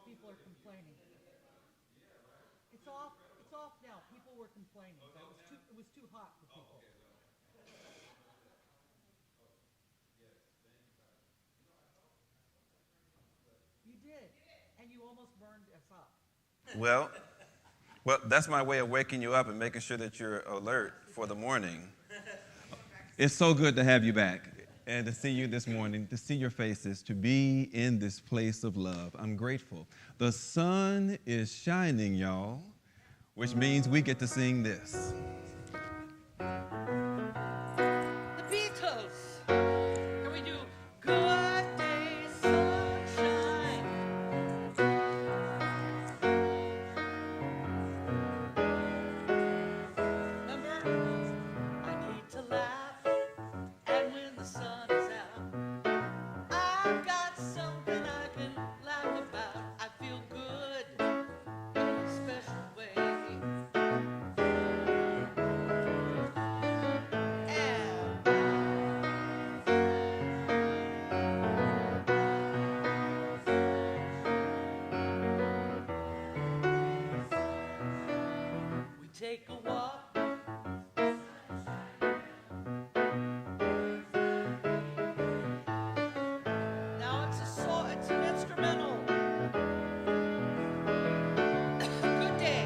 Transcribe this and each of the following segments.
People are complaining. It's off. It's off now. People were complaining. That was too. It was too hot for people. You did, and you almost burned us up. Well, well, that's my way of waking you up and making sure that you're alert for the morning. It's so good to have you back and to see you this morning, to see your faces, to be in this place of love. I'm grateful. The sun is shining, y'all, which means we get to sing this. The Beatles. Can we do Good Day Sunshine? Remember? I need to laugh, and when the sun is out, I've got something I can laugh about. I feel good in a special way. And we take a walk. Now it's an instrumental. Good day.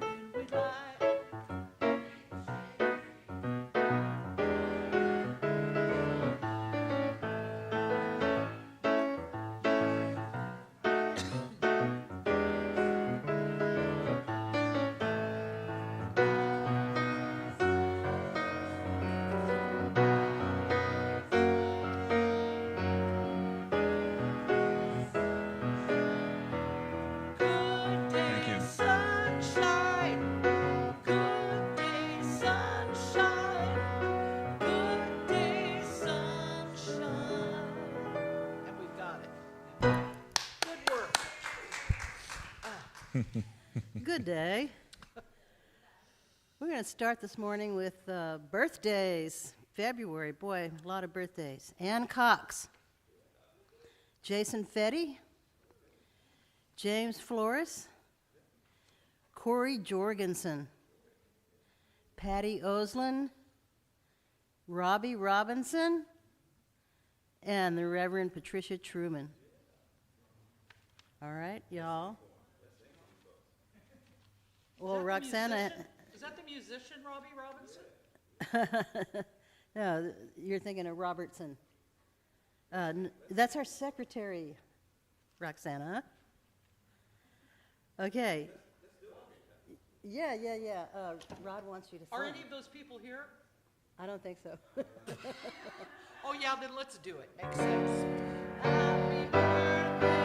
And we lie. Good Thank day, you. sunshine. Good day, sunshine. Good day, sunshine. And we've got it. Good work. Good day. We're going to start this morning with birthdays. February, boy, a lot of birthdays. Ann Cox, Jason Fetty, James Flores, Corey Jorgensen, Patty Oslin, Robbie Robinson, and the Reverend Patricia Truman. All right, y'all. Well, Is that the Roxanna, musician? Is that the musician, Robbie Robinson? no, you're thinking of Robertson. That's our secretary, Roxanna. Okay. Yeah. Rod wants you to sing. Are any of those people here? I don't think so. Oh, yeah, then let's do it. Makes sense. Happy birthday.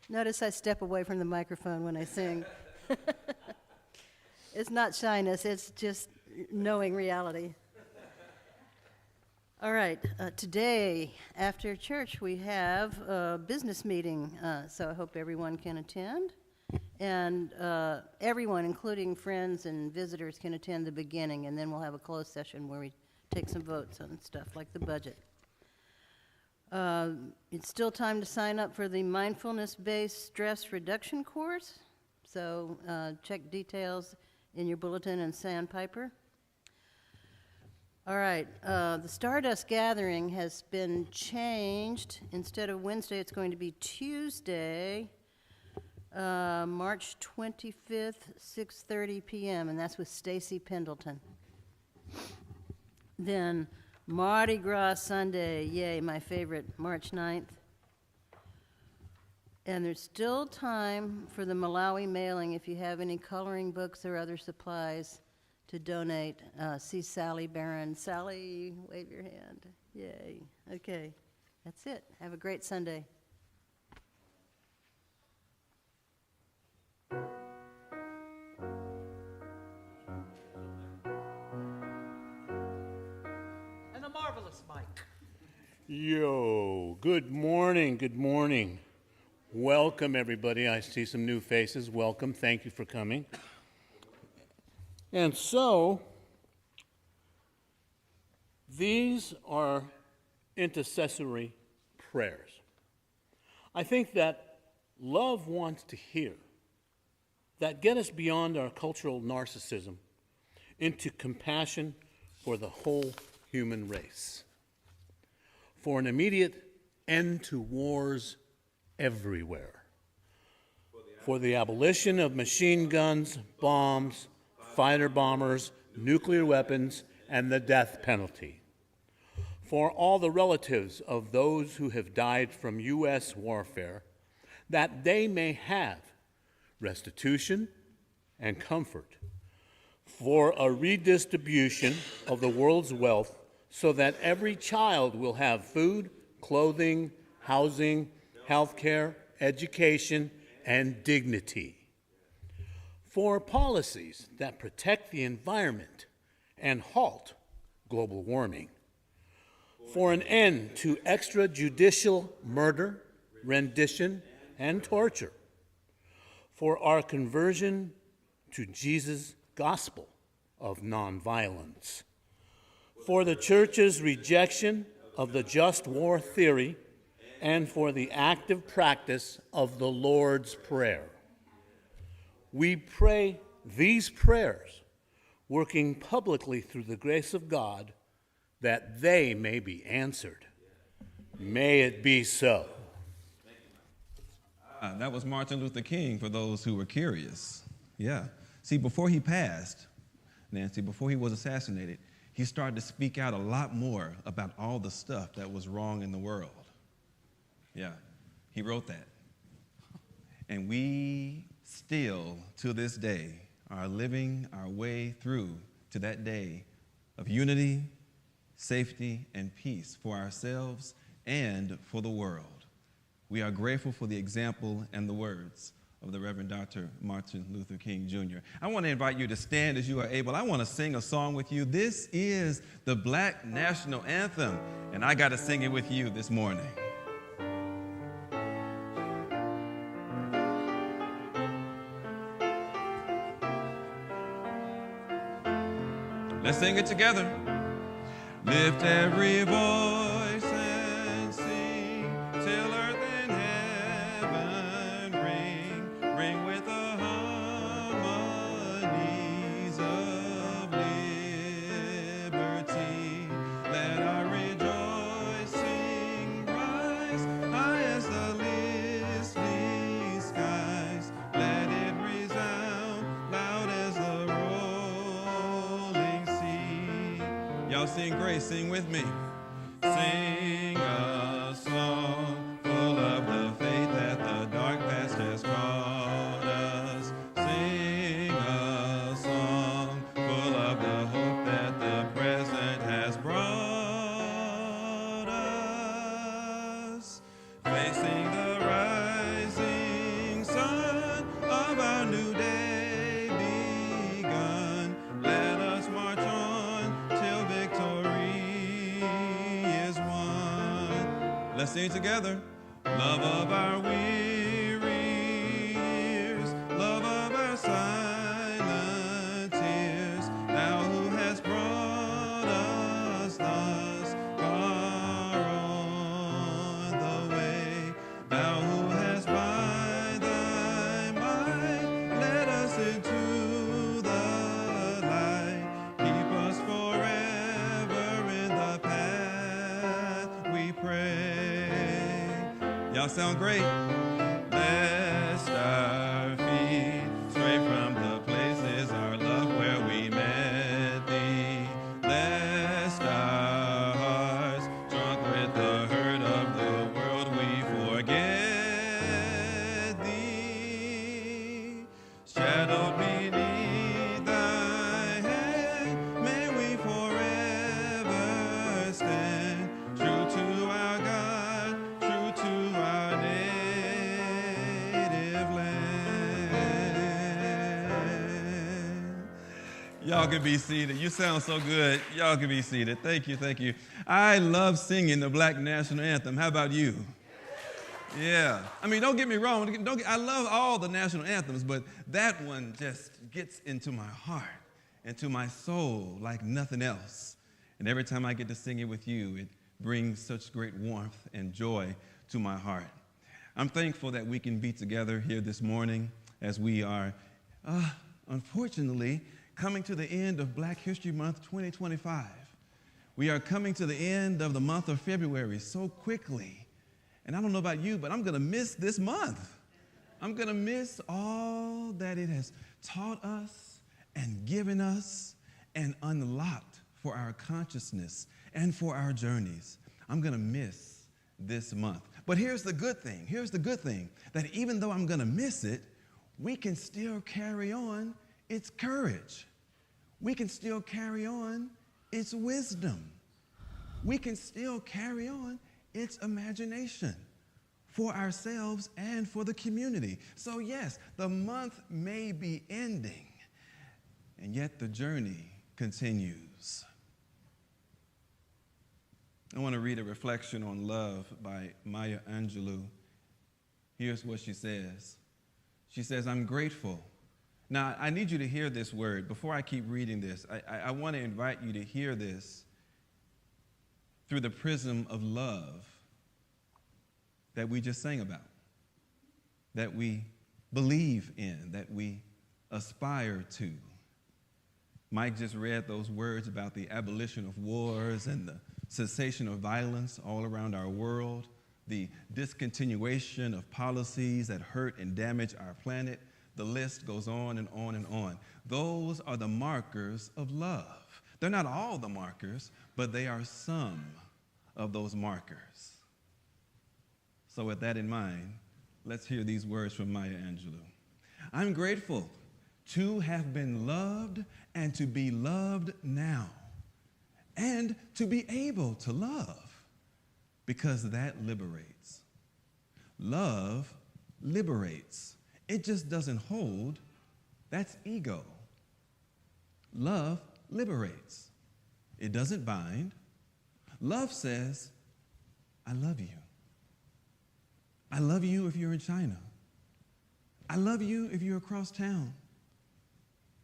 Notice I step away from the microphone when I sing. It's not shyness, it's just knowing reality. All right, today after church we have a business meeting, so I hope everyone can attend. And everyone, including friends and visitors, can attend the beginning, and then we'll have a closed session where we take some votes on stuff like the budget. It's still time to sign up for the mindfulness-based stress reduction course, so check details in your bulletin and Sandpiper. All right, the Stardust Gathering has been changed. Instead of Wednesday, it's going to be Tuesday, March 25th, 6:30 p.m., and that's with Stacy Pendleton. Then Mardi Gras Sunday, yay, my favorite, March 9th. And there's still time for the Malawi mailing if you have any coloring books or other supplies to donate. See Sally Barron. Sally, wave your hand. Yay. Okay, that's it. Have a great Sunday. Yo, good morning, good morning. Welcome, everybody. I see some new faces. Welcome. Thank you for coming. And so, these are intercessory prayers. I think that love wants to hear that get us beyond our cultural narcissism into compassion for the whole human race, for an immediate end to wars everywhere, for the abolition of machine guns, bombs, fighter bombers, nuclear weapons, and the death penalty, for all the relatives of those who have died from U.S. warfare, that they may have restitution and comfort, for a redistribution of the world's wealth so that every child will have food, clothing, housing, health care, education, and dignity, for policies that protect the environment and halt global warming, for an end to extrajudicial murder, rendition, and torture, for our conversion to Jesus' gospel of nonviolence, for the church's rejection of the just war theory, and for the active practice of the Lord's Prayer. We pray these prayers, working publicly through the grace of God, that they may be answered. May it be so. That was Martin Luther King, for those who were curious. Yeah. See, before he passed, Nancy, before he was assassinated, he started to speak out a lot more about all the stuff that was wrong in the world. Yeah, he wrote that. And we still, to this day, are living our way through to that day of unity, safety, and peace for ourselves and for the world. We are grateful for the example and the words of the Reverend Dr. Martin Luther King Jr. I want to invite you to stand as you are able. I want to sing a song with you. This is the Black National Anthem, and I got to sing it with you this morning. Let's sing it together. Lift every voice and sing till earth and heaven ring, ring with the harmonies of liberty. Let our rejoicing rise high as the listening skies. Let it resound loud as the rolling sea. Y'all sing grace, sing with me. Sing a song full of the faith that the dark past has taught us. Sing a song full of the hope that the present has brought us. Facing the rising sun of our new day begun, let us march on till victory is won. Let's sing together. Love of our weary years, love of our silent tears, thou who hast brought us thus far on the way, thou who hast by thy might led us into the light, keep us forever in the path we pray. Y'all sound great. Lest our feet stray from the places our love where we met thee, lest our hearts drunk with the hurt of the world we forget thee. Shadowed beneath thy hand, may we forever stand true to our God, true to our native land. Y'all can be seated. You sound so good. Y'all can be seated. Thank you, thank you. I love singing the Black National Anthem. How about you? Yeah. I mean, don't get me wrong. I love all the national anthems, but that one just gets into my heart, into my soul like nothing else. And every time I get to sing it with you, it brings such great warmth and joy to my heart. I'm thankful that we can be together here this morning as we are, unfortunately, coming to the end of Black History Month 2025. We are coming to the end of the month of February so quickly. And I don't know about you, but I'm going to miss this month. I'm going to miss all that it has taught us and given us and unlocked for our consciousness and for our journeys. I'm going to miss this month. But here's the good thing. Here's the good thing, that even though I'm going to miss it, we can still carry on its courage. We can still carry on its wisdom. We can still carry on its imagination for ourselves and for the community. So yes, the month may be ending, and yet the journey continues. I want to read a reflection on love by Maya Angelou. Here's what she says. She says, I'm grateful. Now, I need you to hear this word. Before I keep reading this, I want to invite you to hear this through the prism of love that we just sang about, that we believe in, that we aspire to. Mike just read those words about the abolition of wars and the cessation of violence all around our world, the discontinuation of policies that hurt and damage our planet. The list goes on and on and on. Those are the markers of love. They're not all the markers, but they are some of those markers. So with that in mind, let's hear these words from Maya Angelou. I'm grateful to have been loved and to be loved now, and to be able to love, because that liberates. Love liberates. It just doesn't hold. That's ego. Love liberates. It doesn't bind. Love says, I love you. I love you if you're in China. I love you if you're across town.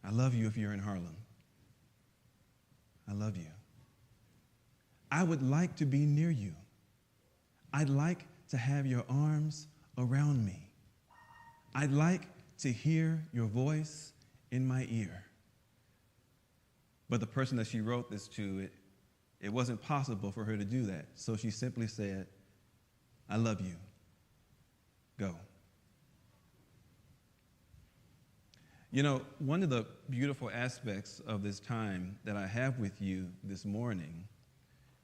I love you if you're in Harlem. I love you. I would like to be near you. I'd like to have your arms around me. I'd like to hear your voice in my ear. But the person that she wrote this to, it wasn't possible for her to do that. So she simply said, I love you. Go. You know, one of the beautiful aspects of this time that I have with you this morning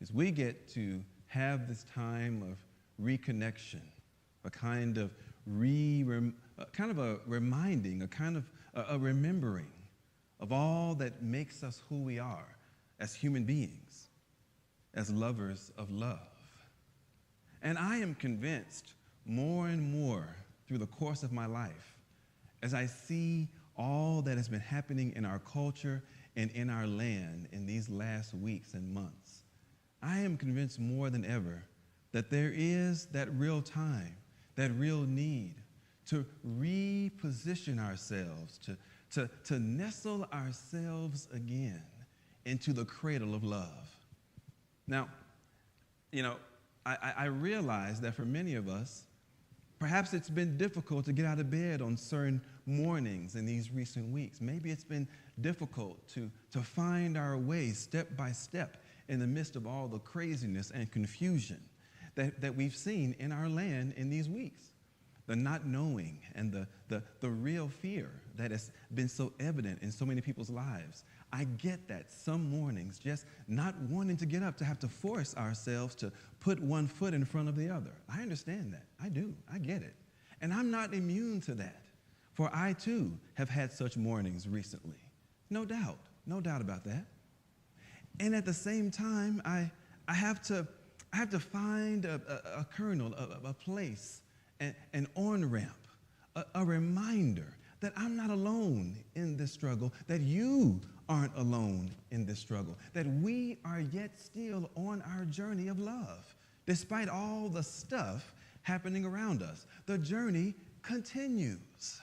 is we get to have this time of reconnection, a kind of a reminding, a kind of a remembering of all that makes us who we are as human beings, as lovers of love. And I am convinced more and more through the course of my life, as I see all that has been happening in our culture and in our land in these last weeks and months, I am convinced more than ever that there is that real time, that real need to reposition ourselves, to nestle ourselves again into the cradle of love. Now, you know, I realize that for many of us, perhaps it's been difficult to get out of bed on certain mornings in these recent weeks. Maybe it's been difficult to find our way step by step in the midst of all the craziness and confusion that we've seen in our land in these weeks. The not knowing and the real fear that has been so evident in so many people's lives. I get that some mornings just not wanting to get up, to have to force ourselves to put one foot in front of the other. I understand that. I do. I get it. And I'm not immune to that, for I too have had such mornings recently. No doubt about that. And at the same time, I have to find a kernel, a place, an on-ramp, a reminder that I'm not alone in this struggle, that you aren't alone in this struggle, that we are yet still on our journey of love. Despite all the stuff happening around us, the journey continues.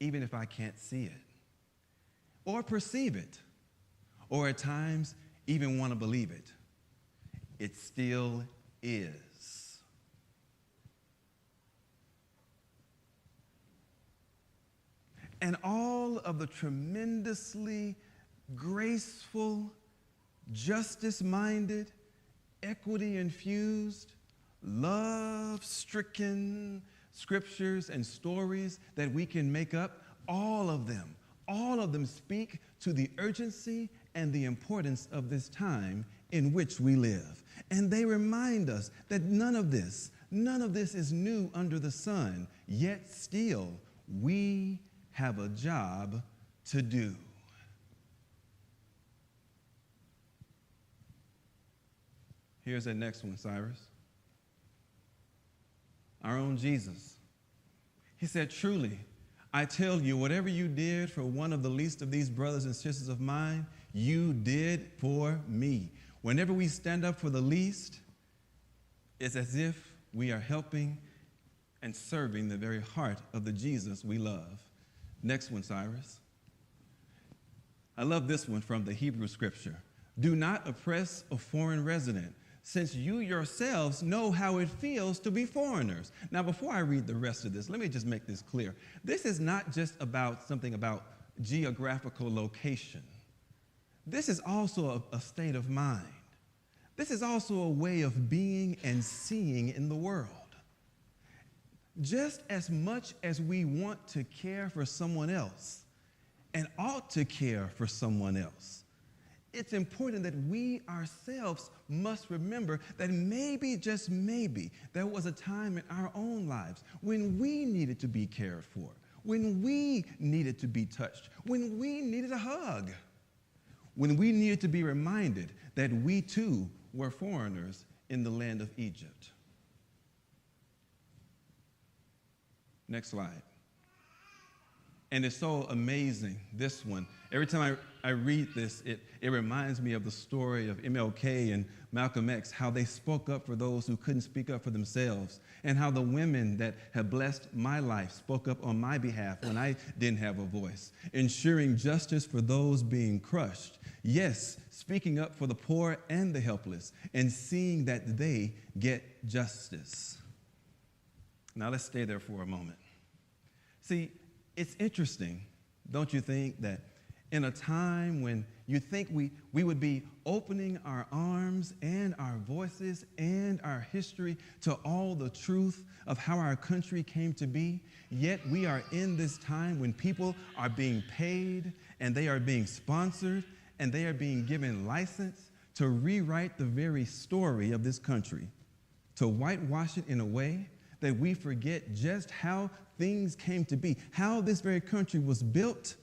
Even if I can't see it, or perceive it, or at times even want to believe it, it still is. And all of the tremendously graceful, justice-minded, equity-infused, love-stricken scriptures and stories that we can make up, all of them speak to the urgency and the importance of this time in which we live. And they remind us that none of this is new under the sun, yet still we have a job to do. Here's the next one, Cyrus. Our own Jesus. He said, truly, I tell you, whatever you did for one of the least of these brothers and sisters of mine, you did for me. Whenever we stand up for the least, it's as if we are helping and serving the very heart of the Jesus we love. Next one, Cyrus. I love this one from the Hebrew scripture. Do not oppress a foreign resident, since you yourselves know how it feels to be foreigners. Now, before I read the rest of this, let me just make this clear. This is not just about something about geographical location. This is also a state of mind. This is also a way of being and seeing in the world. Just as much as we want to care for someone else and ought to care for someone else, it's important that we ourselves must remember that maybe, just maybe, there was a time in our own lives when we needed to be cared for, when we needed to be touched, when we needed a hug, when we needed to be reminded that we too were foreigners in the land of Egypt. Next slide. And it's so amazing, this one. Every time I read this, it reminds me of the story of MLK and Malcolm X, how they spoke up for those who couldn't speak up for themselves, and how the women that have blessed my life spoke up on my behalf when I didn't have a voice, ensuring justice for those being crushed. Yes, speaking up for the poor and the helpless, and seeing that they get justice. Now let's stay there for a moment. See, it's interesting, don't you think, that in a time when you think we would be opening our arms and our voices and our history to all the truth of how our country came to be, yet we are in this time when people are being paid and they are being sponsored and they are being given license to rewrite the very story of this country, to whitewash it in a way that we forget just how things came to be, how this very country was built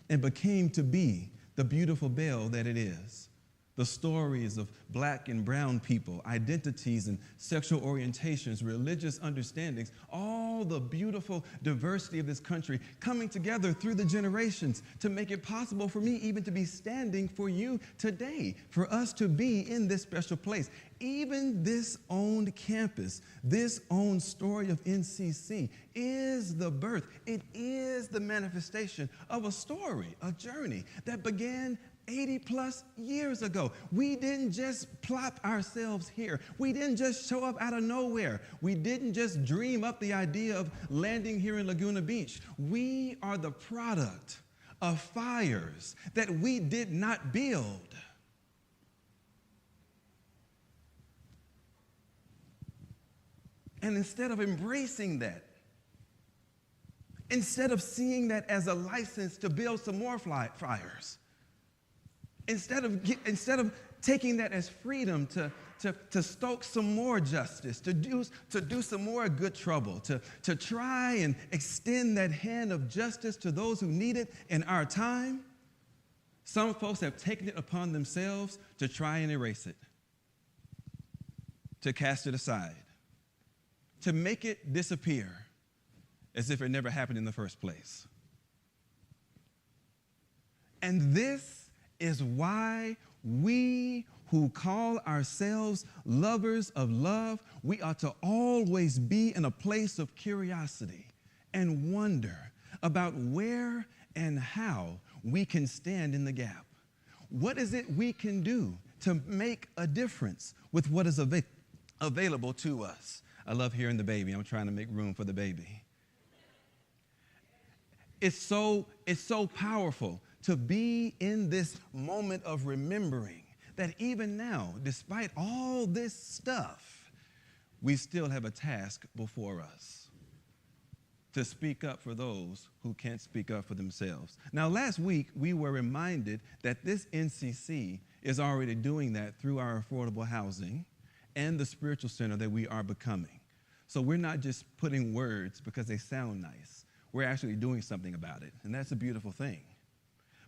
and became to be the beautiful belle that it is. The stories of black and brown people, identities and sexual orientations, religious understandings, all the beautiful diversity of this country coming together through the generations to make it possible for me even to be standing for you today, for us to be in this special place. Even this owned campus, this owned story of NCC is the birth, it is the manifestation of a story, a journey that began 80 plus years ago. We didn't just plop ourselves here. We didn't just show up out of nowhere. We didn't just dream up the idea of landing here in Laguna Beach. We are the product of fires that we did not build. And instead of embracing that, instead of seeing that as a license to build some more fires, instead of taking that as freedom to stoke some more justice, to do some more good trouble, to try and extend that hand of justice to those who need it in our time, some folks have taken it upon themselves to try and erase it, to cast it aside, to make it disappear as if it never happened in the first place. And this is why we who call ourselves lovers of love, we ought to always be in a place of curiosity and wonder about where and how we can stand in the gap. What is it we can do to make a difference with what is available to us? I love hearing the baby. I'm trying to make room for the baby. It's so powerful to be in this moment of remembering that even now, despite all this stuff, we still have a task before us to speak up for those who can't speak up for themselves. Now, last week, we were reminded that this NCC is already doing that through our affordable housing and the spiritual center that we are becoming. So we're not just putting words because they sound nice. We're actually doing something about it, and that's a beautiful thing.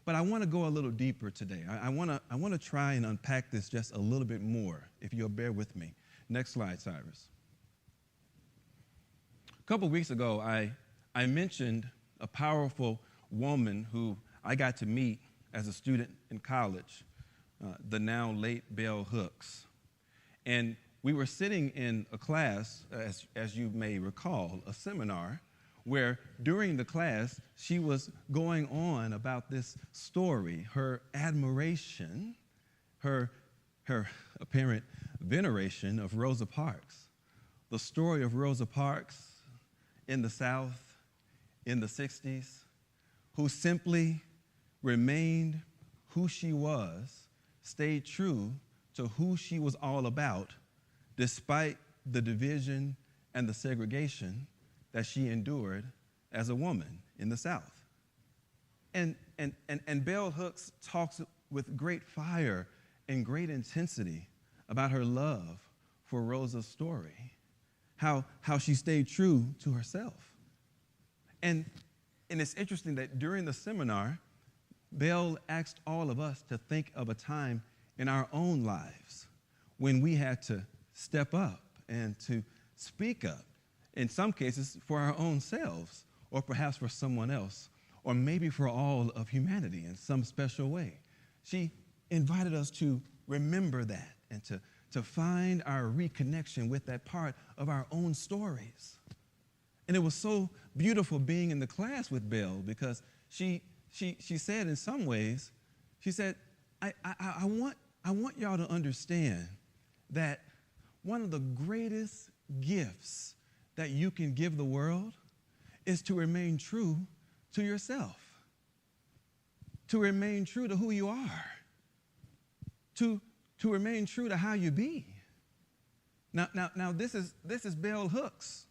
But I want to go a little deeper today. I want to try and unpack this just a little bit more, if you'll bear with me. Next slide, Cyrus. A couple weeks ago, I mentioned a powerful woman who I got to meet as a student in college, the now late Bell Hooks. And we were sitting in a class, as you may recall, a seminar, where during the class, she was going on about this story, her admiration, her apparent veneration of Rosa Parks. The story of Rosa Parks in the South in the 60s, who simply remained who she was, stayed true to who she was all about, despite the division and the segregation that she endured as a woman in the South. And Bell Hooks talks with great fire and great intensity about her love for Rosa's story, how she stayed true to herself. And it's interesting that during the seminar, Bell asked all of us to think of a time in our own lives when we had to step up and to speak up, in some cases for our own selves, or perhaps for someone else, or maybe for all of humanity in some special way. She invited us to remember that and to find our reconnection with that part of our own stories. And it was so beautiful being in the class with Belle, because she said in some ways, she said, I want y'all to understand that one of the greatest gifts that you can give the world is to remain true to yourself, to remain true to who you are, to remain true to how you be. Now this is Bell Hooks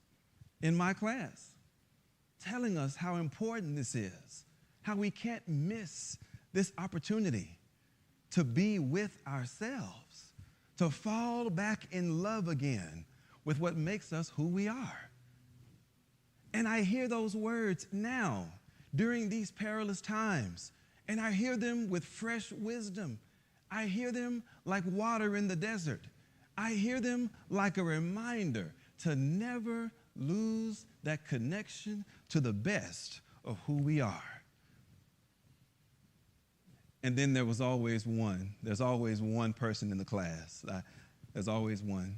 in my class telling us how important this is, how we can't miss this opportunity to be with ourselves, to fall back in love again with what makes us who we are. And I hear those words now during these perilous times, and I hear them with fresh wisdom. I hear them like water in the desert. I hear them like a reminder to never lose that connection to the best of who we are. And then there's always one person in the class. There's always one.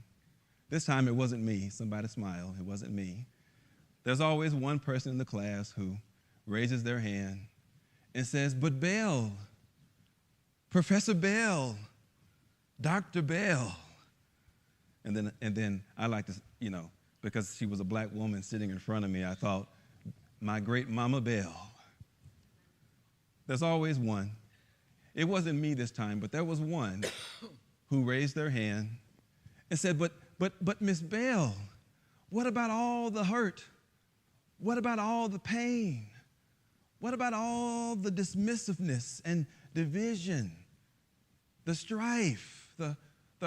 This time it wasn't me. Somebody smiled. It wasn't me. There's always one person in the class who raises their hand and says, "But Bell, Professor Bell, Dr. Bell." And then I like to, because she was a black woman sitting in front of me, I thought, my great Mama Bell. There's always one. It wasn't me this time, but there was one who raised their hand and said, but Miss Bell, what about all the hurt? What about all the pain? What about all the dismissiveness and division, the strife, the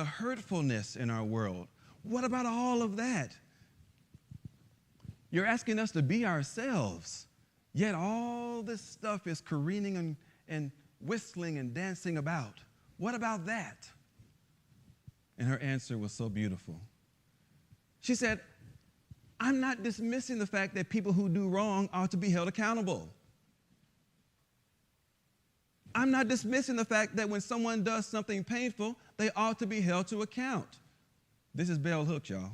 hurtfulness in our world? What about all of that? You're asking us to be ourselves, yet all this stuff is careening and whistling and dancing about. What about that? And her answer was so beautiful. She said, I'm not dismissing the fact that people who do wrong ought to be held accountable. I'm not dismissing the fact that when someone does something painful, they ought to be held to account. This is bell hooks, y'all.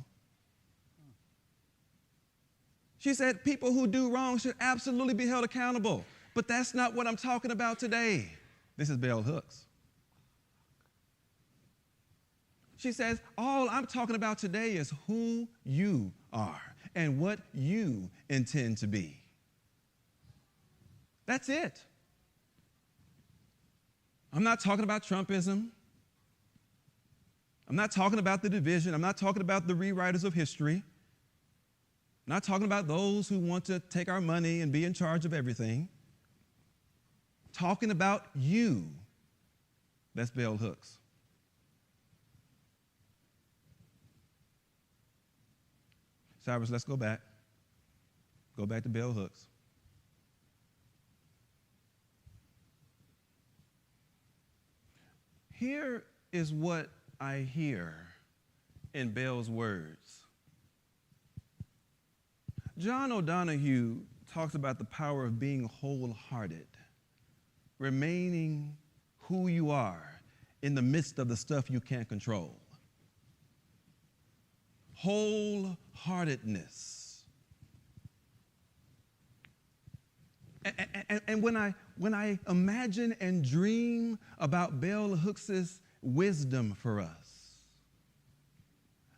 She said people who do wrong should absolutely be held accountable. But that's not what I'm talking about today. This is bell hooks. She says, all I'm talking about today is who you are and what you intend to be. That's it. I'm not talking about Trumpism. I'm not talking about the division. I'm not talking about the rewriters of history. I'm not talking about those who want to take our money and be in charge of everything. Talking about you. That's bell hooks. Cyrus, let's go back. Go back to bell hooks. Here is what I hear in Bell's words. John O'Donohue talks about the power of being wholehearted, remaining who you are in the midst of the stuff you can't control. Wholeheartedness. And when I imagine and dream about bell hooks' wisdom for us,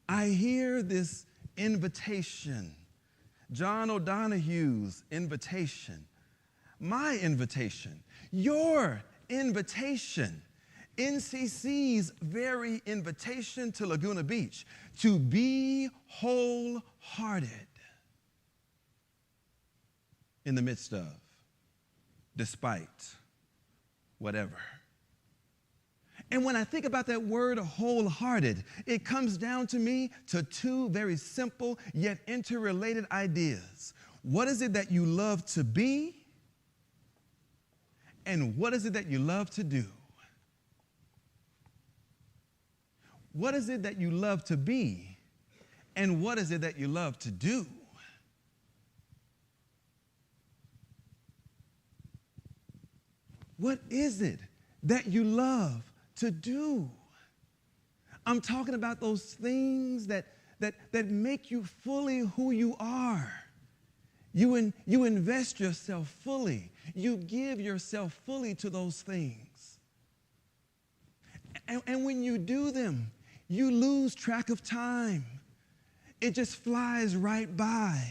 I hear this invitation, John O'Donohue's invitation, my invitation, your invitation, NCC's very invitation to Laguna Beach, to be wholehearted in the midst of, despite, whatever. And when I think about that word wholehearted, it comes down to me to two very simple yet interrelated ideas. What is it that you love to be? And what is it that you love to do? What is it that you love to be? And what is it that you love to do? What is it that you love to do? I'm talking about those things that make you fully who you are. You invest yourself fully. You give yourself fully to those things. And when you do them, you lose track of time. It just flies right by.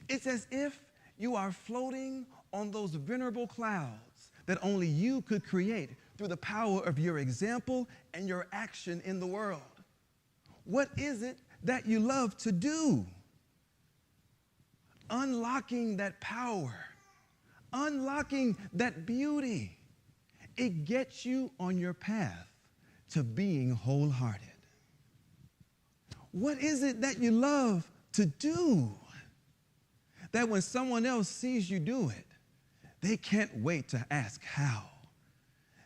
It's as if you are floating on those venerable clouds that only you could create through the power of your example and your action in the world. What is it that you love to do? Unlocking that power, unlocking that beauty, it gets you on your path to being wholehearted. What is it that you love to do that when someone else sees you do it, they can't wait to ask how?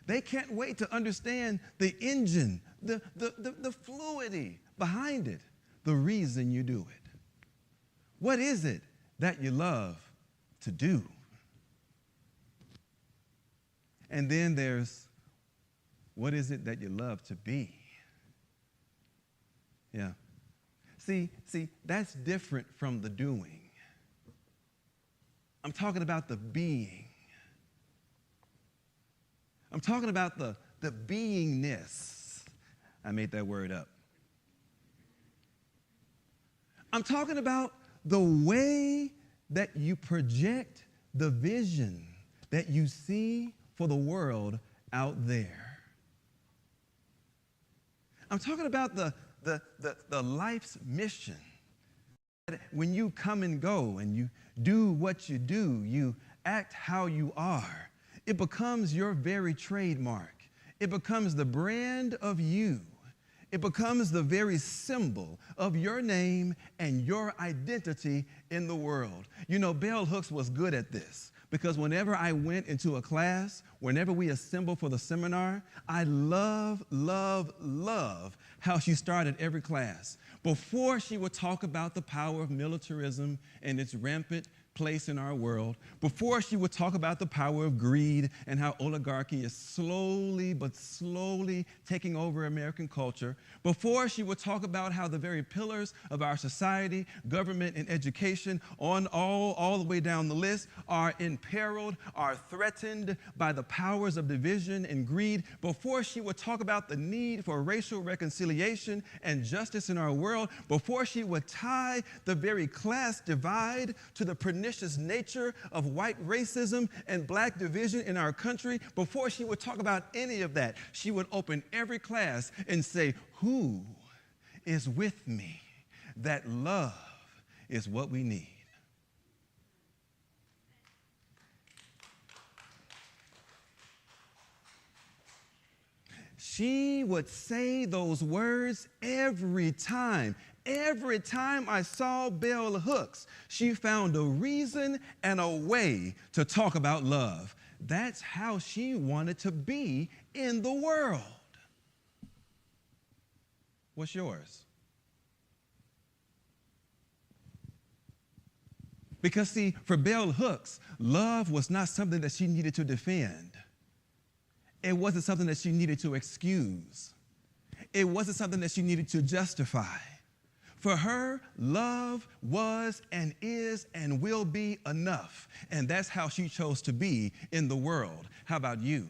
They can't wait to understand the engine, the fluidity behind it, the reason you do it. What is it that you love to do? And then there's, what is it that you love to be? Yeah. See, that's different from the doing. I'm talking about the being. I'm talking about the beingness. I made that word up. I'm talking about the way that you project the vision that you see for the world out there. I'm talking about the life's mission. When you come and go and you do what you do, you act how you are, it becomes your very trademark. It becomes the brand of you. It becomes the very symbol of your name and your identity in the world. You know, Bell Hooks was good at this because whenever I went into a class, whenever we assembled for the seminar, I love how she started every class. Before she would talk about the power of militarism and its rampant place in our world, before she would talk about the power of greed and how oligarchy is slowly but slowly taking over American culture, before she would talk about how the very pillars of our society, government and education, on all the way down the list, are imperiled, are threatened by the powers of division and greed, before she would talk about the need for racial reconciliation and justice in our world, before she would tie the very class divide to the pernicious nature of white racism and black division in our country, before she would talk about any of that, she would open every class and say, "Who is with me? That love is what we need." She would say those words every time. Every time I saw Bell Hooks, she found a reason and a way to talk about love. That's how she wanted to be in the world. What's yours? Because, see, for Bell Hooks, love was not something that she needed to defend. It wasn't something that she needed to excuse. It wasn't something that she needed to justify. For her, love was and is and will be enough. And that's how she chose to be in the world. How about you?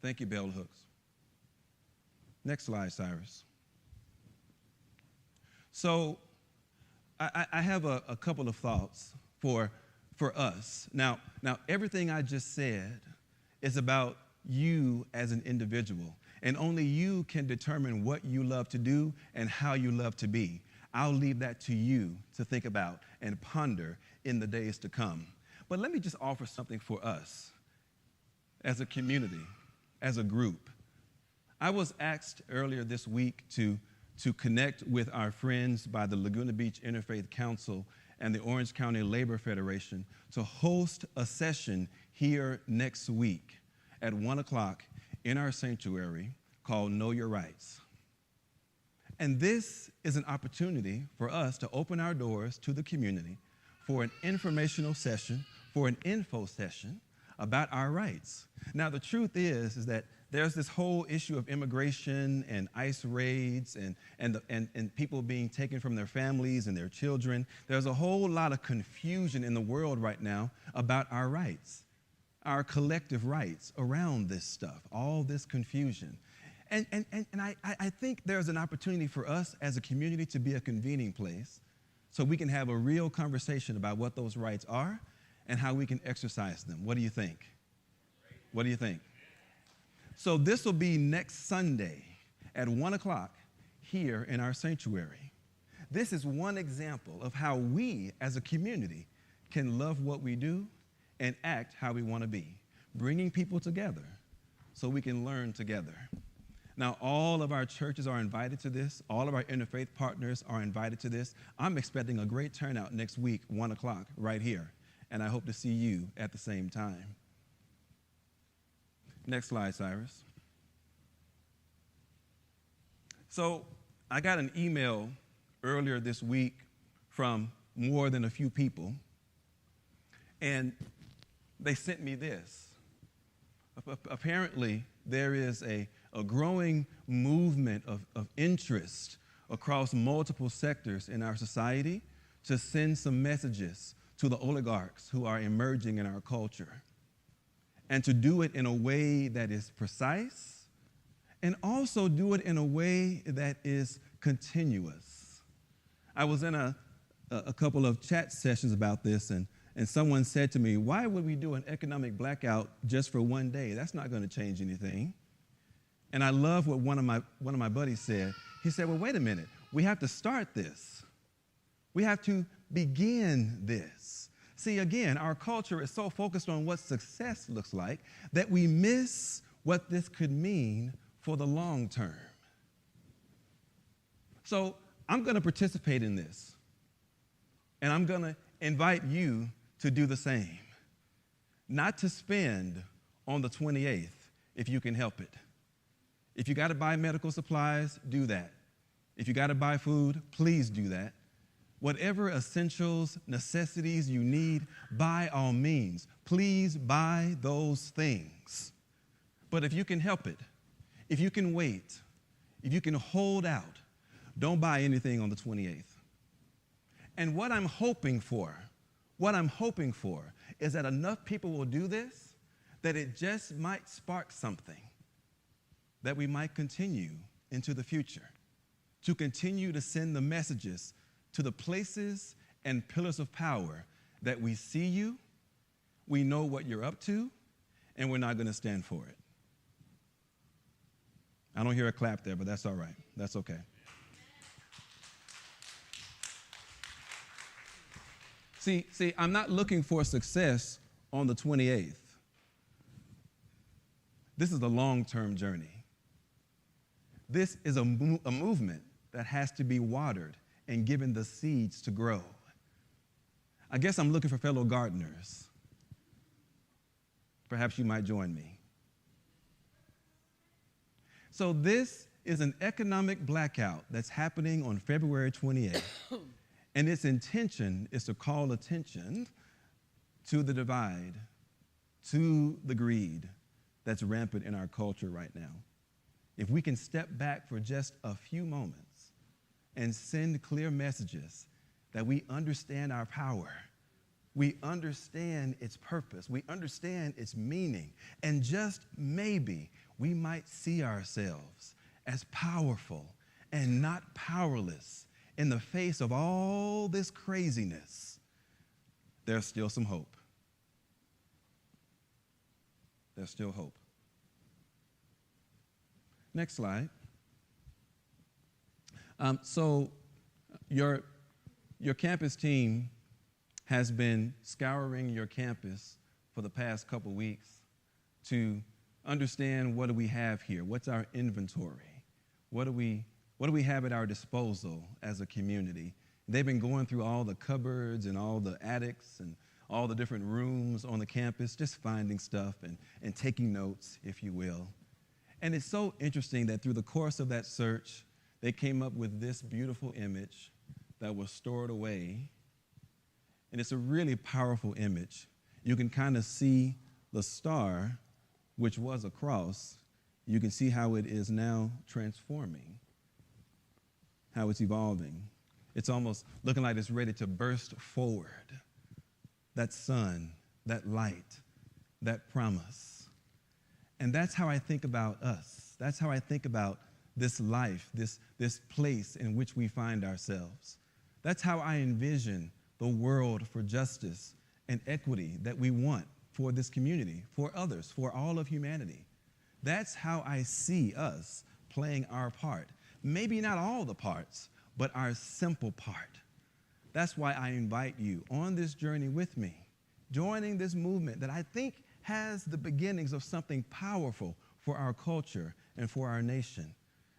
Thank you, Bell Hooks. Next slide, Cyrus. So I have a couple of thoughts for us. Now, everything I just said is about you as an individual, and only you can determine what you love to do and how you love to be. I'll leave that to you to think about and ponder in the days to come. But let me just offer something for us as a community, as a group. I was asked earlier this week to connect with our friends by the Laguna Beach Interfaith Council and the Orange County Labor Federation to host a session here next week at 1 o'clock in our sanctuary called Know Your Rights. And this is an opportunity for us to open our doors to the community for an informational session, for an info session about our rights. Now, the truth is that there's this whole issue of immigration and ICE raids and people being taken from their families and their children. There's a whole lot of confusion in the world right now about our rights, our collective rights around this stuff, all this confusion. And I think there's an opportunity for us as a community to be a convening place so we can have a real conversation about what those rights are and how we can exercise them. What do you think? What do you think? So this will be next Sunday at 1 o'clock here in our sanctuary. This is one example of how we as a community can love what we do and act how we want to be, bringing people together so we can learn together. Now, all of our churches are invited to this. All of our interfaith partners are invited to this. I'm expecting a great turnout next week, 1 o'clock, right here. And I hope to see you at the same time. Next slide, Cyrus. So I got an email earlier this week from more than a few people, and they sent me this. Apparently, there is a growing movement of interest across multiple sectors in our society to send some messages to the oligarchs who are emerging in our culture, and to do it in a way that is precise and also do it in a way that is continuous. I was in a couple of chat sessions about this, and someone said to me, "Why would we do an economic blackout just for one day? That's not going to change anything." And I love what one of my buddies said. He said, "Well, wait a minute. We have to start this. We have to begin this." See, again, our culture is so focused on what success looks like that we miss what this could mean for the long term. So I'm going to participate in this, and I'm going to invite you to do the same. Not to spend on the 28th if you can help it. If you got to buy medical supplies, do that. If you got to buy food, please do that. Whatever essentials, necessities you need, by all means, please buy those things. But if you can help it, if you can wait, if you can hold out, don't buy anything on the 28th. And what I'm hoping for is that enough people will do this, that it just might spark something that we might continue into the future, to continue to send the messages to the places and pillars of power that we see you, we know what you're up to, and we're not going to stand for it. I don't hear a clap there, but that's all right. That's okay. See, I'm not looking for success on the 28th. This is a long-term journey. This is a movement that has to be watered and given the seeds to grow. I guess I'm looking for fellow gardeners. Perhaps you might join me. So this is an economic blackout that's happening on February 28th. And its intention is to call attention to the divide, to the greed that's rampant in our culture right now. If we can step back for just a few moments and send clear messages that we understand our power, we understand its purpose, we understand its meaning, and just maybe we might see ourselves as powerful and not powerless in the face of all this craziness, there's still some hope. There's still hope. Next slide. So your campus team has been scouring your campus for the past couple weeks to understand what do we have here, what's our inventory, what do we have at our disposal as a community. They've been going through all the cupboards and all the attics and all the different rooms on the campus, just finding stuff and taking notes, if you will. And it's so interesting that through the course of that search, they came up with this beautiful image that was stored away. And it's a really powerful image. You can kind of see the star, which was a cross. You can see how it is now transforming, how it's evolving. It's almost looking like it's ready to burst forward. That sun, that light, that promise. And that's how I think about us. That's how I think about this life, this place in which we find ourselves. That's how I envision the world for justice and equity that we want for this community, for others, for all of humanity. That's how I see us playing our part. Maybe not all the parts, but our simple part. That's why I invite you on this journey with me, joining this movement that I think has the beginnings of something powerful for our culture and for our nation.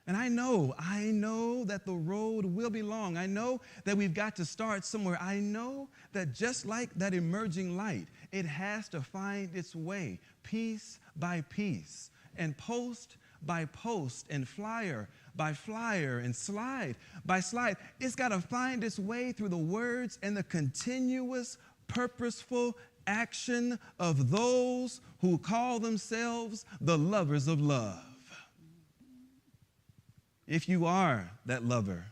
And I know that the road will be long. I know that we've got to start somewhere. I know that just like that emerging light, it has to find its way piece by piece and post by post and flyer by flyer and slide by slide. It's got to find its way through the words and the continuous, purposeful action of those who call themselves the lovers of love. If you are that lover,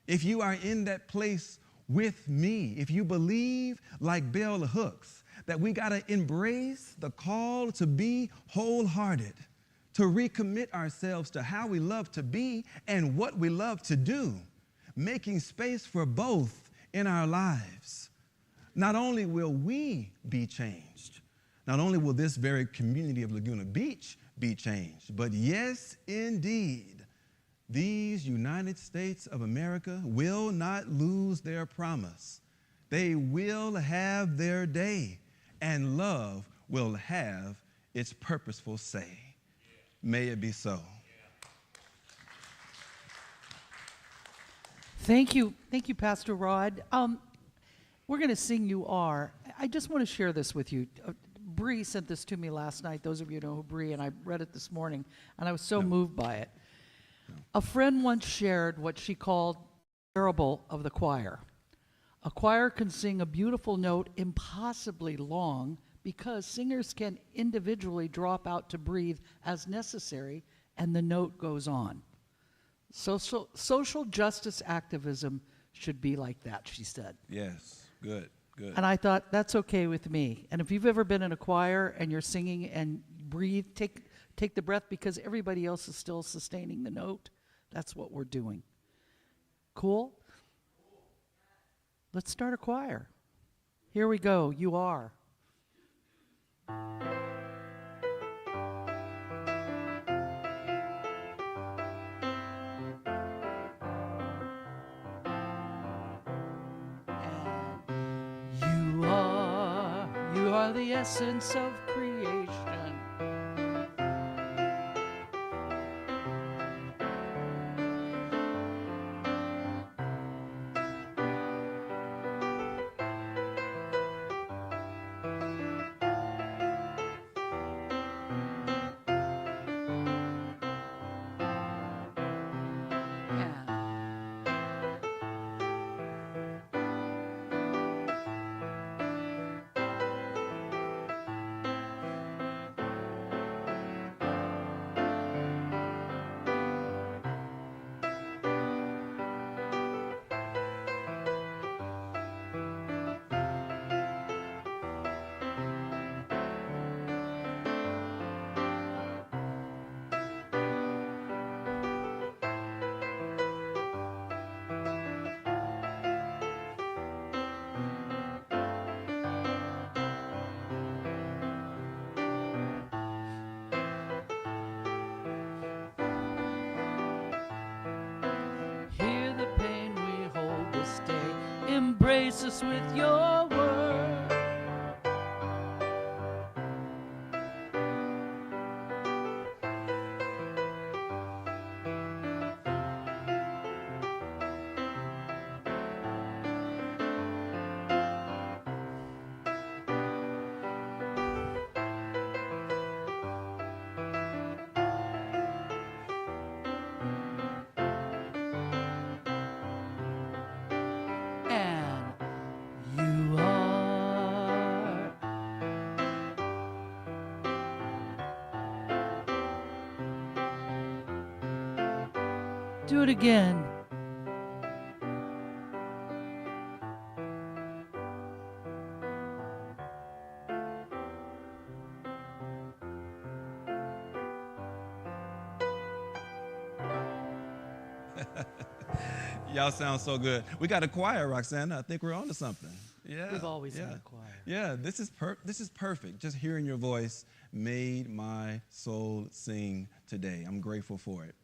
if you are in that place with me, if you believe like bell hooks that we got to embrace the call to be wholehearted, to recommit ourselves to how we love to be and what we love to do, making space for both in our lives, not only will we be changed, not only will this very community of Laguna Beach be changed, but yes, indeed, these United States of America will not lose their promise. They will have their day, and love will have its purposeful say. May it be so. Thank you, Pastor Rod. We're going to sing You Are. I just want to share this with you. Bree sent this to me last night. Those of you know who Bree, and I read it this morning, and I was so moved by it. A friend once shared what she called the parable of the choir. A choir can sing a beautiful note impossibly long because singers can individually drop out to breathe as necessary, and the note goes on. Social justice activism should be like that, she said. Yes, good, good. And I thought, that's okay with me. And if you've ever been in a choir and you're singing and breathe, take the breath because everybody else is still sustaining the note. That's what we're doing. Cool? Let's start a choir. Here we go. You are. You are the essence of creation. Hear the pain we hold this day. Embrace us with your word. And you are. Do it again. Y'all sound so good. We got a choir, Roxanna. I think we're on to something. Yeah. We've always yeah. had a choir. Yeah, this is perfect. Just hearing your voice made my soul sing today. I'm grateful for it.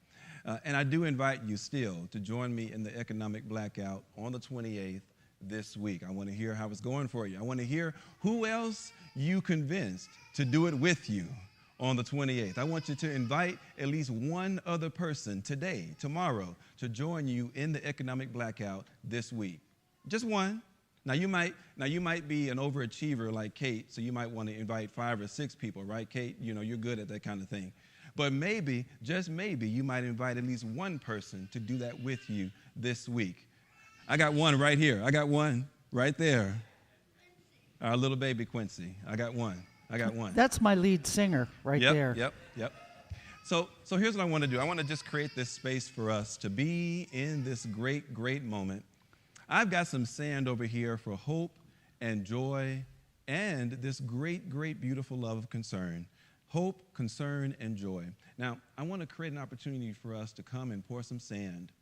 And I do invite you still to join me in the Economic Blackout on the 28th this week. I want to hear how it's going for you. I want to hear who else you convinced to do it with you on the 28th. I want you to invite at least one other person today, tomorrow, to join you in the Economic Blackout this week. Just one. Now you might be an overachiever like Kate, so you might want to invite 5 or 6 people, right, Kate? You know, you're good at that kind of thing. But maybe, just maybe, you might invite at least one person to do that with you this week. I got one right here. I got one right there. Our little baby Quincy. I got one. That's my lead singer right there. Yep. So here's what I want to do. I want to just create this space for us to be in this great, great moment. I've got some sand over here for hope and joy and this great, great, beautiful love of concern. Hope, concern, and joy. Now, I want to create an opportunity for us to come and pour some sand.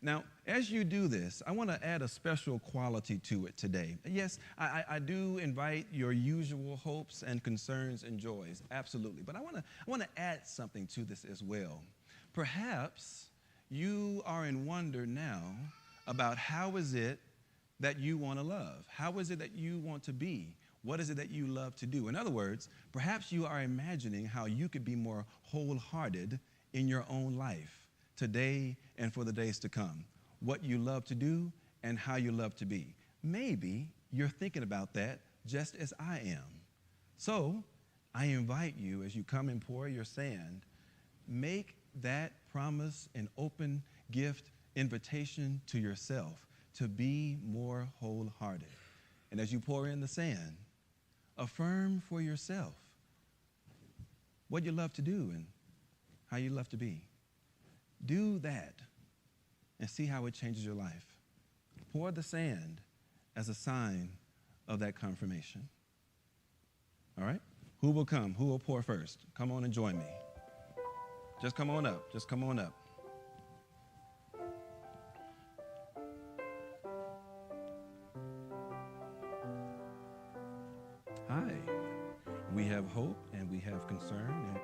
Now, as you do this, I want to add a special quality to it today. Yes, I do invite your usual hopes and concerns and joys, absolutely. But I want to add something to this as well. Perhaps you are in wonder now about how is it that you want to love? How is it that you want to be? What is it that you love to do? In other words, perhaps you are imagining how you could be more wholehearted in your own life today and for the days to come. What you love to do and how you love to be. Maybe you're thinking about that just as I am. So I invite you, as you come and pour your sand, make that promise an open gift invitation to yourself to be more wholehearted. And as you pour in the sand, affirm for yourself what you love to do and how you love to be. Do that and see how it changes your life. Pour the sand as a sign of that confirmation. All right? Who will come? Who will pour first? Come on and join me. Just come on up. Just come on up. Hi. We have hope and we have concern.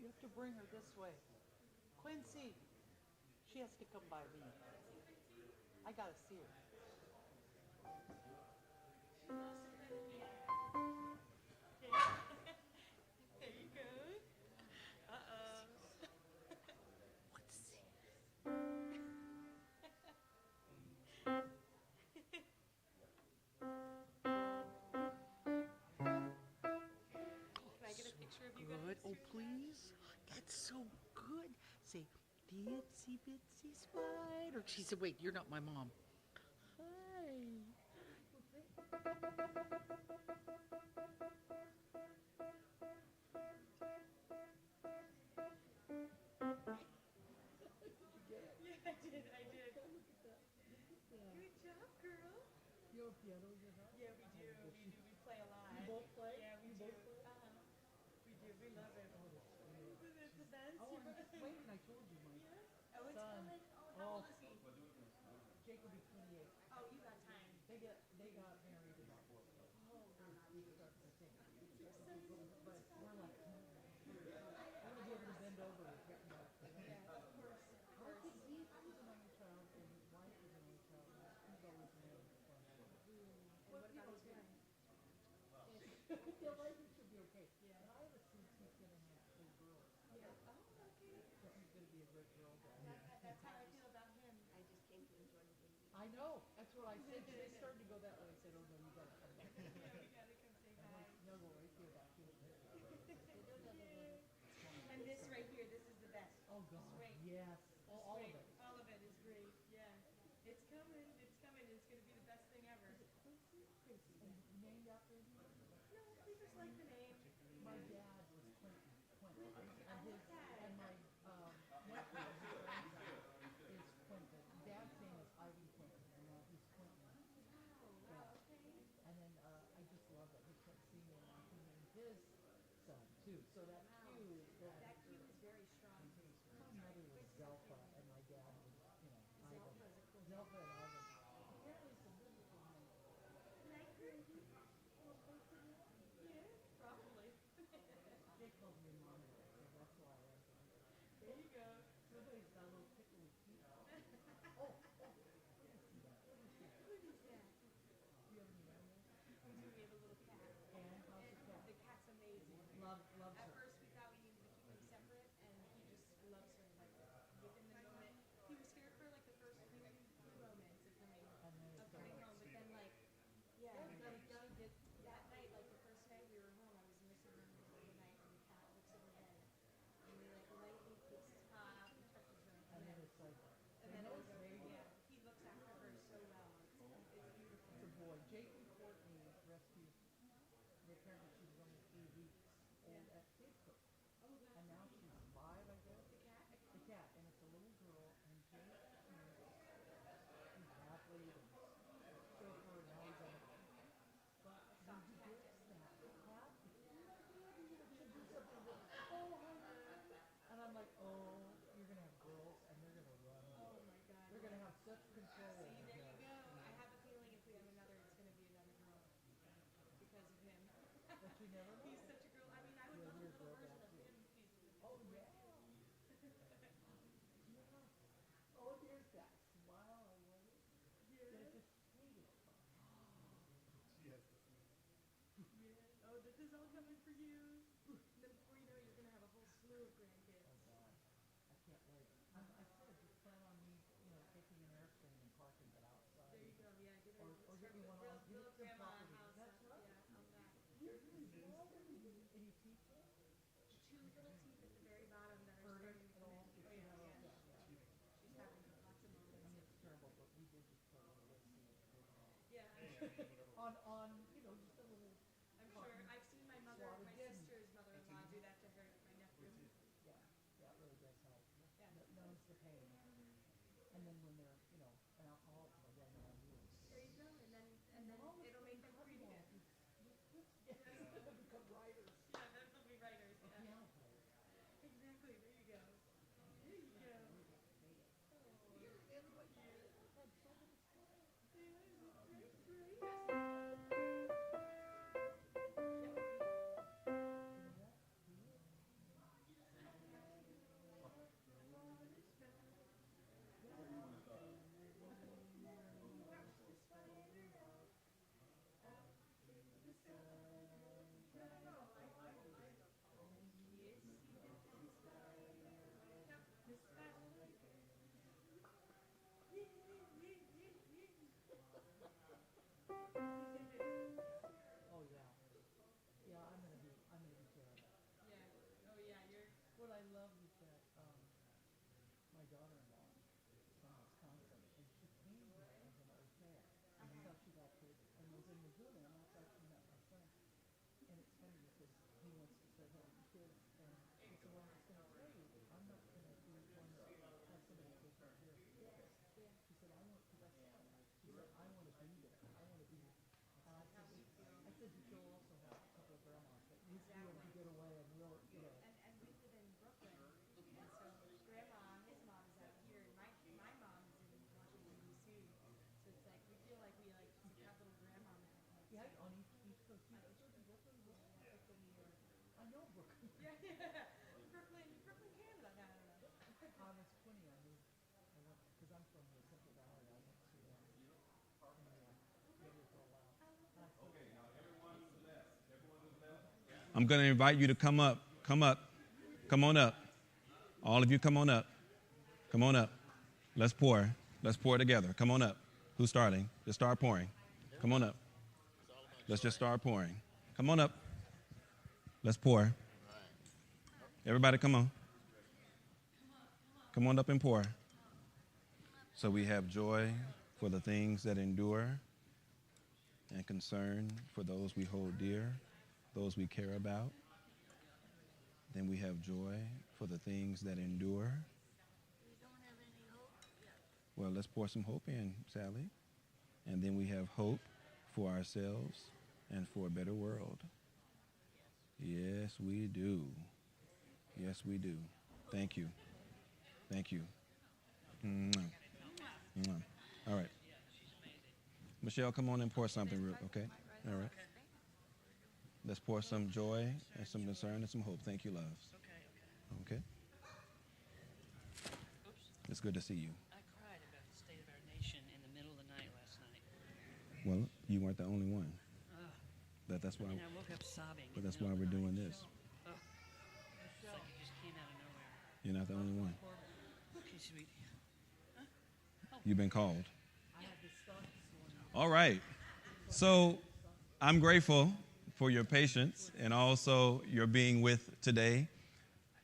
You have to bring her this way. Quincy, She has to come by me. I gotta see her. There you go. Uh-oh. Can I get a picture of you guys? Good. Oh, please. That's so good. Say, bitsy bitsy spider. She said, wait, you're not my mom. Hi. Yeah, I did. Good job, girl. You have piano in your house? Yeah, we do. We play a lot. You both play? Yeah, we You do. both play? We do. We love it. Isn't it the best? Oh, and wait, and I told you my Oh, it's son. coming. Oh, how old is he? Jake will be 28. Oh, you got time. They got married about 4 years ago. We started to sing. But we're like, I want to be able to bend over and pick him up. Yeah, of course. I think he's an only child and his wife is an only child. And he's always married. And what about his wife? Yeah, I think she'll be okay. Yeah. But I have a sense he's going to have 2 girls. Yeah. Oh, okay. So he's going to be a great girl dad. That's how I feel about him. I just came to enjoy the baby. I know. That's what I said. They started to go that way. I said, oh, no, you got to come back. Yeah, we gotta come say hi. No, we'll right here about you. And this right here, this is the best. Oh, God. This right. Yes. This All of right. it. All of it is great. Yeah. It's coming. It's coming. It's gonna be the best thing ever. And named after him? No, we just like the name. My dad was Quentin. I like that. And my nephew is Quentin. Dad's name is Ivy Quentin, and now he's Quentin. Wow. Okay. And then I just love that he kept singing and he named his son too. So that Q, That Q is very strong. my mother was Zelpha and my dad was, Ivan. Zelpha is a cool name. Zelpha and Ivan. Apparently some really cool names. Yeah, probably. They called me Mama, so that's why I was like, There you go. somebody's got a little tickly feet. Who is that? Do you have any animals? We do. We have a little cat. And how's the cat? The cat's amazing. Loves At her. first, we thought we needed to keep them separate, and he just loves her. Like within the moment, he was scared for like the first few moments of coming home, but then like, yeah, Gotta get. that night, like the first night we were home, I was in the living room in the middle of the night, and the cat looks over bed, and we like lightly takes his paw out and touches her, And then it's like, and then it was over. baby. Yeah, he looks after her so well. It's beautiful. It's a boy. Jake and Courtney rescued. Apparently she was only 3 weeks old at Facebook. And now she's 5, I guess. The cat. The cat, and it's a little girl, and Jake, he's an athlete and surfer, and now he's on a but when he gets that cat, it should do something with, oh, honey. And I'm like, oh, you're gonna have girls, and they're gonna run. Oh my God. They're gonna have such control. See, over there you them. go. I have a feeling if we have another, it's going to be another girl because of him. But you never know. He's such a girl. I mean, I would Yeah, love a you're a little girl version dad, of too. him. He's Oh, yeah. Oh, here's that smile I wanted. It's just sweet. yeah. Oh, this is all coming for you. And then before you know it, you're going to have a whole slew of grandkids. Oh, God. I can't wait. I sort of just plan on me, taking an Airstream and parking it outside. There you go. Yeah, get her. Or get me one on, Real get some grandma property. house. That's right. Yeah, on that. And you teach it? 2 little teeth at the very bottom that are Hurt it starting to at come all? in. Oh, yeah. She's having lots of I mean, moments. it's terrible, but we did just put a little AC Yeah, on, just a little. I'm sure. I've seen my mother, my sister's mother-in-law do that to her, my nephew. Yeah, that really does help. Yeah. Numbs the pain. And then when they're, an alcoholic, they're on rules. There you go, and then it'll make them free again. Yes, they'll become writers. Yeah, then they'll be writers. Or Yeah. piano players. Exactly. There you go. There you go. I'm going to invite you to come up. Come up. Come on up. All of you come on up. Come on up. Let's pour. Let's pour together. Come on up. Who's starting? Just start pouring. Come on up. Let's just start pouring. Come on up. Let's pour. Everybody come on. Come on up and pour. So we have joy for the things that endure and concern for those we hold dear, those we care about. Then we have joy for the things that endure. We don't have any hope yet. Well, let's pour some hope in, Sally. And then we have hope for ourselves and for a better world. Yes, we do. Yes, we do. Thank you. Thank you. Mwah. Mwah. All right. Michelle, come on and pour something, okay? All right. Let's pour some joy and some concern and some hope. Thank you, loves. Okay? It's good to see you. I cried about the state of our nation in the middle of the night last night. Well, you weren't the only one. That's why. And I woke up sobbing. But that's why we're doing this. It's like it just came out of nowhere. You're not the only one. Okay, sweetie. You've been called. All right. So I'm grateful for your patience and also your being with today.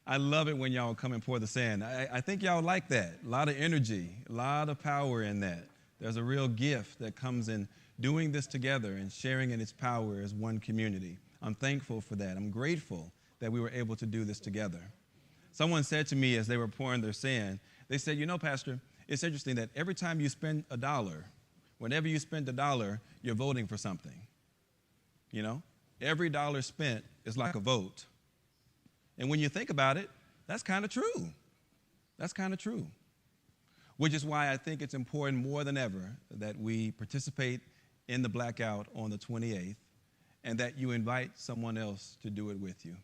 I love it when y'all come and pour the sand. I think y'all like that. A lot of energy, a lot of power in that. There's a real gift that comes in doing this together and sharing in its power as one community. I'm thankful for that. I'm grateful that we were able to do this together. Someone said to me as they were pouring their sand, they said, you know, Pastor, it's interesting that every time you spend a dollar, whenever you spend a dollar, you're voting for something. You know, every dollar spent is like a vote. And when you think about it, that's kind of true. That's kind of true. Which is why I think it's important more than ever that we participate in the blackout on the 28th and that you invite someone else to do it with you.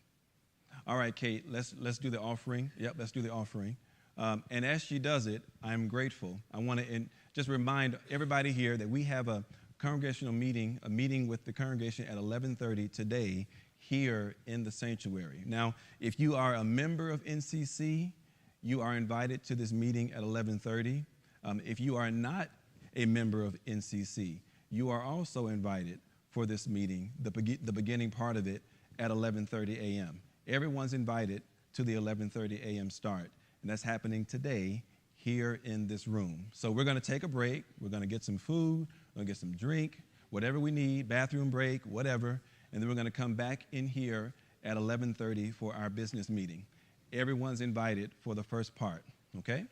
All right, Kate, let's do the offering. Yep, let's do the offering. And as she does it, I'm grateful. I want to just remind everybody here that we have a congregational meeting, a meeting with the congregation at 11:30 today here in the sanctuary. Now, if you are a member of NCC, you are invited to this meeting at 11:30. If you are not a member of NCC, you are also invited for this meeting, the beginning part of it, at 11:30 a.m. Everyone's invited to the 11:30 a.m. start, and that's happening today here in this room. So we're going to take a break. We're going to get some food. We're going to get some drink, whatever we need, bathroom break, whatever, and then we're going to come back in here at 11:30 for our business meeting. Everyone's invited for the first part, okay?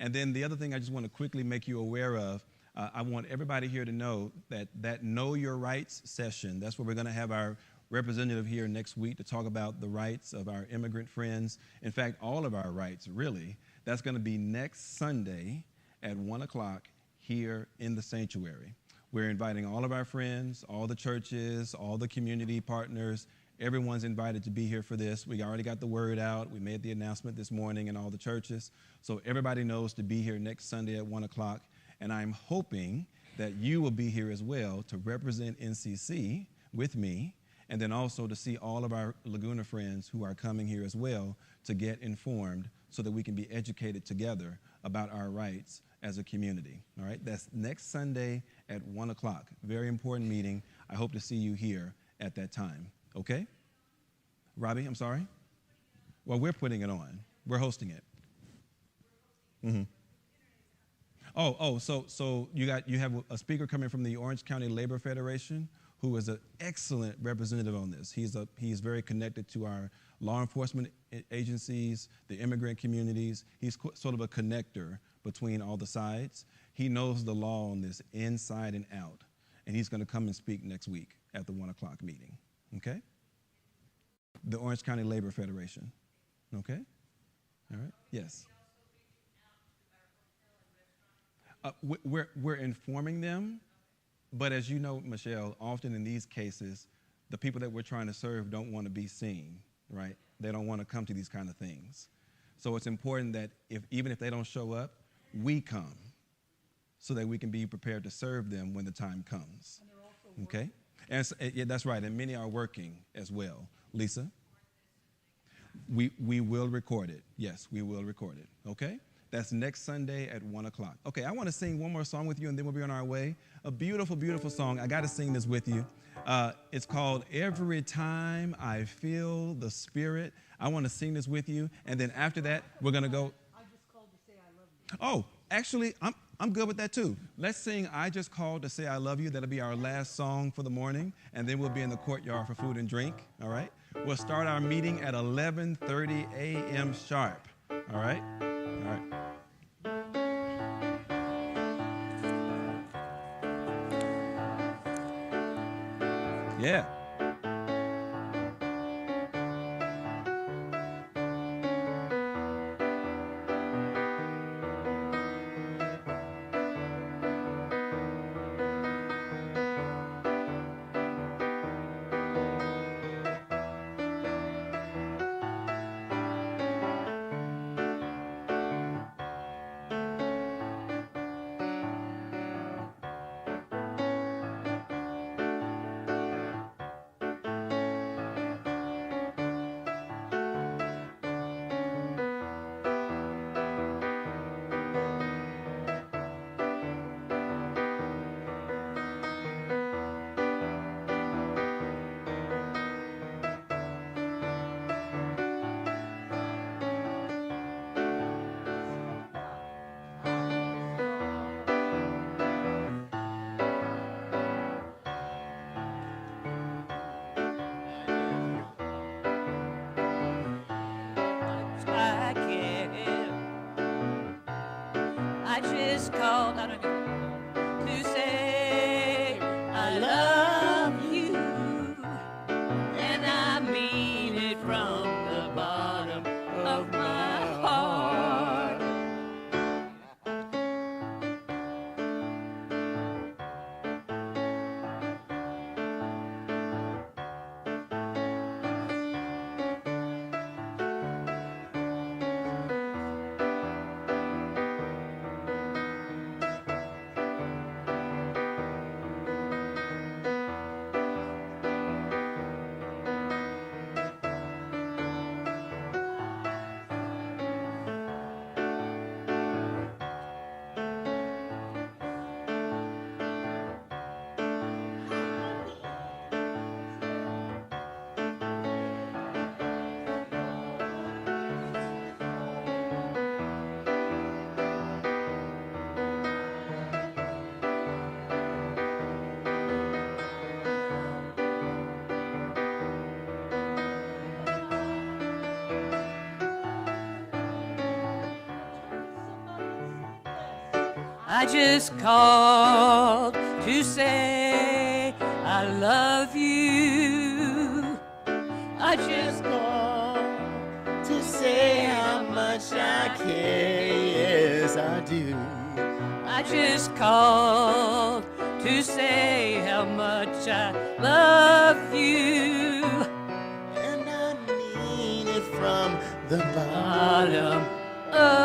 And then the other thing I just want to quickly make you aware of, I want everybody here to know that Know Your Rights session, that's where we're going to have our representative here next week to talk about the rights of our immigrant friends. In fact, all of our rights, really. That's going to be next Sunday at 1 o'clock here in the sanctuary. We're inviting all of our friends, all the churches, all the community partners. Everyone's invited to be here for this. We already got the word out. We made the announcement this morning in all the churches. So everybody knows to be here next Sunday at 1 o'clock. And I'm hoping that you will be here as well to represent NCC with me, and then also to see all of our Laguna friends who are coming here as well to get informed so that we can be educated together about our rights as a community. All right, that's next Sunday at 1 o'clock. Very important meeting. I hope to see you here at that time. Okay? Robbie, I'm sorry? Well, we're putting it on. We're hosting it. Mm-hmm. So you have a speaker coming from the Orange County Labor Federation who is an excellent representative on this. He's very connected to our law enforcement agencies, the immigrant communities. He's sort of a connector between all the sides. He knows the law on this inside and out, and he's going to come and speak next week at the 1 o'clock meeting. Okay? The Orange County Labor Federation. Okay? All right? Yes. We're informing them, but as you know, Michelle, often in these cases, the people that we're trying to serve don't want to be seen, right? They don't want to come to these kind of things. So it's important that even if they don't show up, we come so that we can be prepared to serve them when the time comes. Okay? And yeah, that's right, and many are working as well. Lisa? We will record it. Yes, we will record it. Okay? That's next Sunday at 1 o'clock. Okay, I want to sing one more song with you, and then we'll be on our way. A beautiful, beautiful song. I got to sing this with you. It's called Every Time I Feel the Spirit. I want to sing this with you, and then after that, we're going to go. I just called to say I love you. Oh, actually, I'm good with that too. Let's sing I Just Called to Say I Love You. That'll be our last song for the morning, and then we'll be in the courtyard for food and drink. All right? We'll start our meeting at 11:30 a.m. sharp. All right? All right. Yeah. I care. I just called out to say I love you, and I mean it from the bottom of my heart. I just called to say I love you. I just called to say how much I care. Yes, I do. I just called to say how much I love you. And I mean it from the bottom of